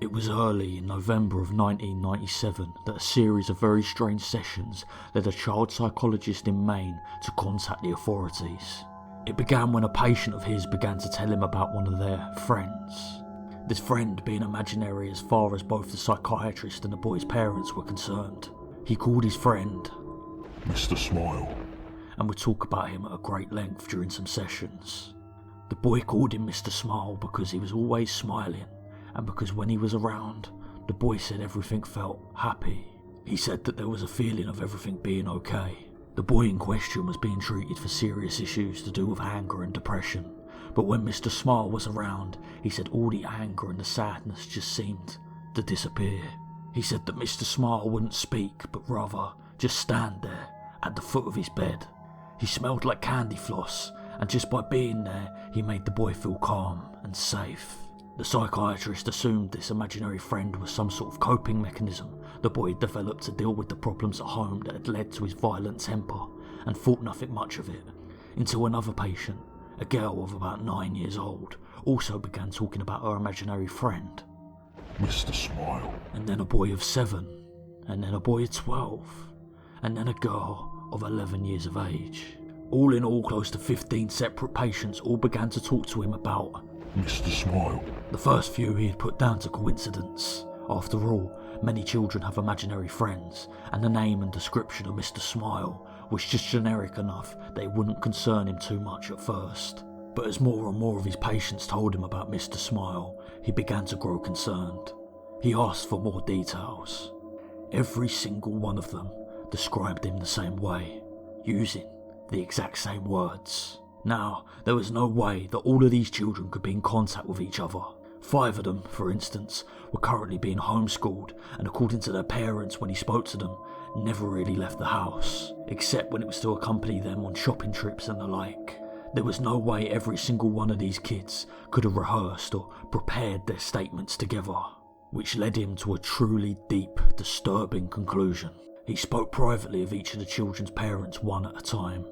It was early in November of 1997 that a series of very strange sessions led a child psychologist in Maine to contact the authorities. It began when a patient of his began to tell him about one of their friends. This friend being imaginary as far as both the psychiatrist and the boy's parents were concerned. He called his friend Mr. Smile, and would talk about him at a great length during some sessions. The boy called him Mr. Smile because he was always smiling, and because when he was around, the boy said everything felt happy. He said that there was a feeling of everything being okay. The boy in question was being treated for serious issues to do with anger and depression, but when Mr. Smile was around, he said all the anger and the sadness just seemed to disappear. He said that Mr. Smile wouldn't speak, but rather just stand there at the foot of his bed. He smelled like candy floss, and just by being there, he made the boy feel calm and safe. The psychiatrist assumed this imaginary friend was some sort of coping mechanism the boy had developed to deal with the problems at home that had led to his violent temper, and thought nothing much of it, until another patient, a girl of about 9 years old, also began talking about her imaginary friend. Mr. Smile, And then a boy of 7, and then a boy of 12, and then a girl of 11 years of age. All in all, close to 15 separate patients all began to talk to him about Mr. Smile. the first few he had put down to coincidence. After all, many children have imaginary friends, and the name and description of Mr. Smile was just generic enough that it wouldn't concern him too much at first. But as more and more of his patients told him about Mr. Smile, he began to grow concerned. He asked for more details. Every single one of them described him the same way, using the exact same words. Now, there was no way that all of these children could be in contact with each other. 5 of them, for instance, were currently being homeschooled, and according to their parents when he spoke to them, never really left the house, except when it was to accompany them on shopping trips and the like. There was no way every single one of these kids could have rehearsed or prepared their statements together, which led him to a truly deep, disturbing conclusion. He spoke privately of each of the children's parents one at a time.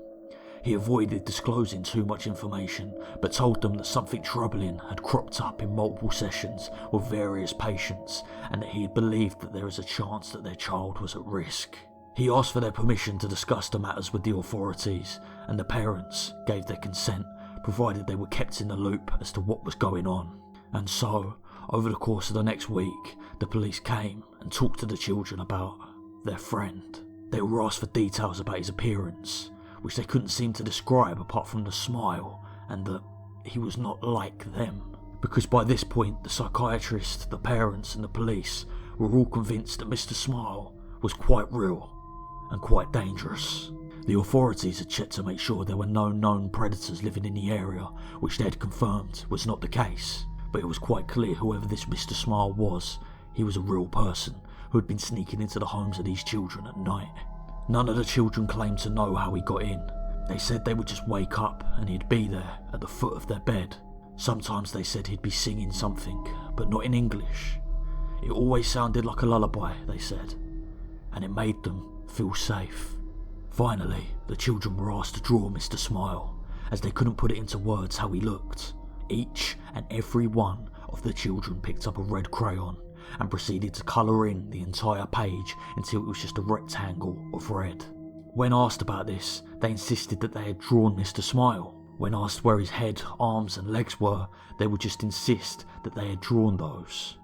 He avoided disclosing too much information, but told them that something troubling had cropped up in multiple sessions with various patients, and that he had believed that there is a chance that their child was at risk. He asked for their permission to discuss the matters with the authorities, and the parents gave their consent, provided they were kept in the loop as to what was going on. And so, over the course of the next week, the police came and talked to the children about their friend. They were asked for details about his appearance, which they couldn't seem to describe apart from the smile, and that he was not like them. Because by this point, the psychiatrist, the parents and the police were all convinced that Mr. Smile was quite real and quite dangerous. The authorities had checked to make sure there were no known predators living in the area, which they had confirmed was not the case. But it was quite clear whoever this Mr. Smile was, he was a real person who had been sneaking into the homes of these children at night. None of the children claimed to know how he got in. They said they would just wake up and he'd be there at the foot of their bed. Sometimes they said he'd be singing something, but not in English. It always sounded like a lullaby, they said, and it made them feel safe. Finally, the children were asked to draw Mr. Smile, as they couldn't put it into words how he looked. Each and every one of the children picked up a red crayon and proceeded to colour in the entire page until it was just a rectangle of red. When asked about this, they insisted that they had drawn Mr. Smile. When asked where his head, arms and legs were, they would just insist that they had drawn those.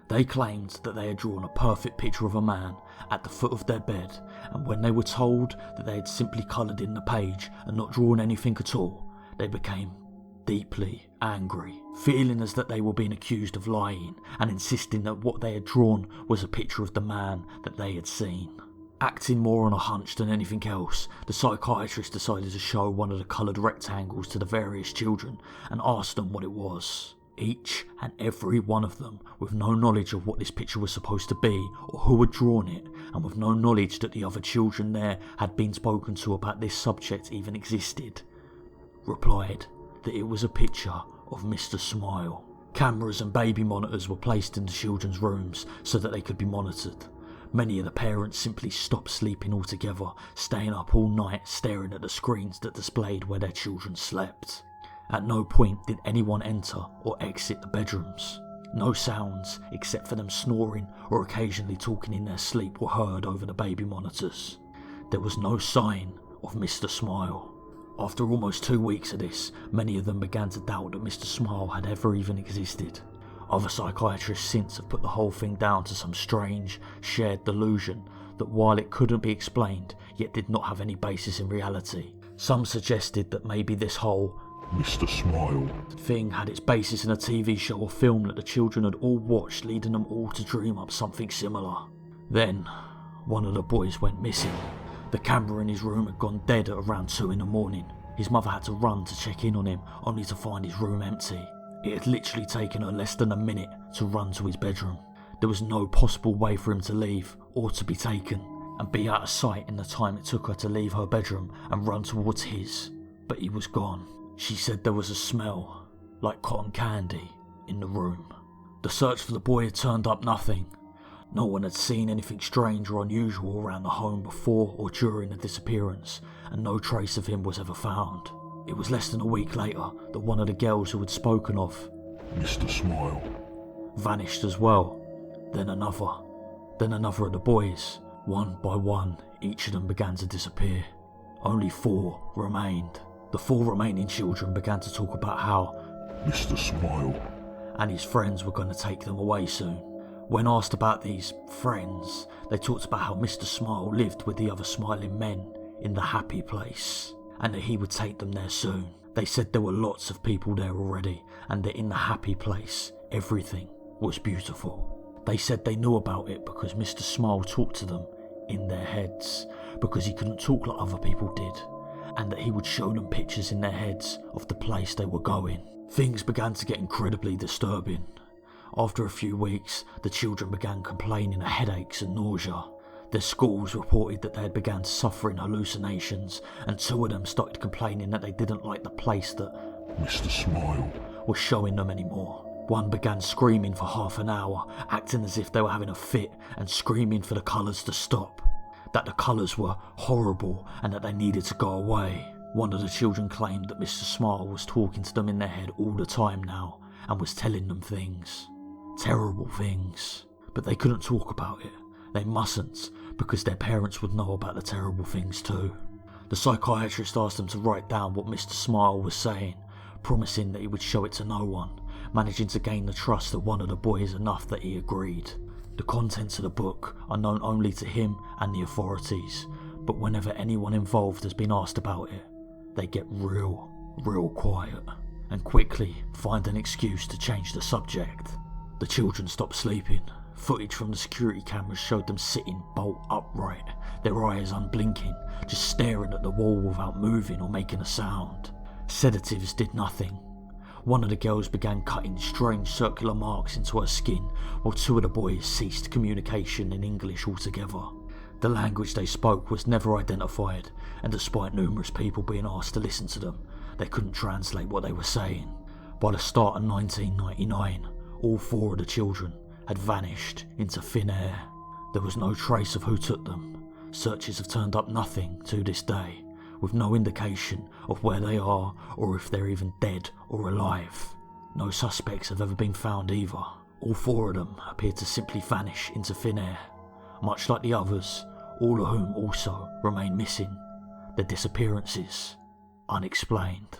They claimed that they had drawn a perfect picture of a man at the foot of their bed, and when they were told that they had simply coloured in the page and not drawn anything at all, they became deeply angry, feeling as that they were being accused of lying and insisting that what they had drawn was a picture of the man that they had seen. Acting more on a hunch than anything else, the psychiatrist decided to show one of the coloured rectangles to the various children and asked them what it was. Each and every one of them, with no knowledge of what this picture was supposed to be or who had drawn it, and with no knowledge that the other children there had been spoken to about this subject even existed, replied that it was a picture of Mr. Smile. Cameras and baby monitors were placed in the children's rooms so that they could be monitored. Many of the parents simply stopped sleeping altogether, staying up all night staring at the screens that displayed where their children slept. At no point did anyone enter or exit the bedrooms. No sounds, except for them snoring or occasionally talking in their sleep, were heard over the baby monitors. There was no sign of Mr. Smile. After almost 2 weeks of this, many of them began to doubt that Mr. Smile had ever even existed. Other psychiatrists since have put the whole thing down to some strange, shared delusion that while it couldn't be explained, yet did not have any basis in reality. Some suggested that maybe this whole Mr. Smile thing had its basis in a TV show or film that the children had all watched, leading them all to dream up something similar. Then, one of the boys went missing. The camera in his room had gone dead at around 2 in the morning. His mother had to run to check in on him, only to find his room empty. It had literally taken her less than a minute to run to his bedroom. There was no possible way for him to leave, or to be taken, and be out of sight in the time it took her to leave her bedroom and run towards his. But he was gone. She said there was a smell, like cotton candy, in the room. The search for the boy had turned up nothing. No one had seen anything strange or unusual around the home before or during the disappearance, and no trace of him was ever found. It was less than a week later that one of the girls who had spoken of Mr. Smile vanished as well. Then another of the boys. One by one, each of them began to disappear. Only 4 remained. The 4 remaining children began to talk about how Mr. Smile and his friends were going to take them away soon. When asked about these friends, they talked about how Mr. Smile lived with the other smiling men in the happy place, and that he would take them there soon. They said there were lots of people there already, and that in the happy place, everything was beautiful. They said they knew about it because Mr. Smile talked to them in their heads, because he couldn't talk like other people did, and that he would show them pictures in their heads of the place they were going. Things began to get incredibly disturbing. After a few weeks, the children began complaining of headaches and nausea. Their schools reported that they had begun suffering hallucinations, and 2 of them started complaining that they didn't like the place that Mr. Smile was showing them anymore. One began screaming for half an hour, acting as if they were having a fit and screaming for the colours to stop, that the colours were horrible and that they needed to go away. One of the children claimed that Mr. Smile was talking to them in their head all the time now and was telling them things. Terrible things. But they couldn't talk about it. They mustn't, because their parents would know about the terrible things too. The psychiatrist asked them to write down what Mr. Smile was saying, promising that he would show it to no one, managing to gain the trust of one of the boys enough that he agreed. The contents of the book are known only to him and the authorities, but whenever anyone involved has been asked about it, they get real quiet, and quickly find an excuse to change the subject. The children stopped sleeping. Footage from the security cameras showed them sitting bolt upright, their eyes unblinking, just staring at the wall without moving or making a sound. Sedatives did nothing. One of the girls began cutting strange circular marks into her skin, while 2 of the boys ceased communication in English altogether. The language they spoke was never identified, and despite numerous people being asked to listen to them, they couldn't translate what they were saying. By the start of 1999, all 4 of the children had vanished into thin air. There was no trace of who took them. Searches have turned up nothing to this day, with no indication of where they are or if they're even dead or alive. No suspects have ever been found either. All 4 of them appear to simply vanish into thin air, much like the others, all of whom also remain missing. Their disappearances unexplained.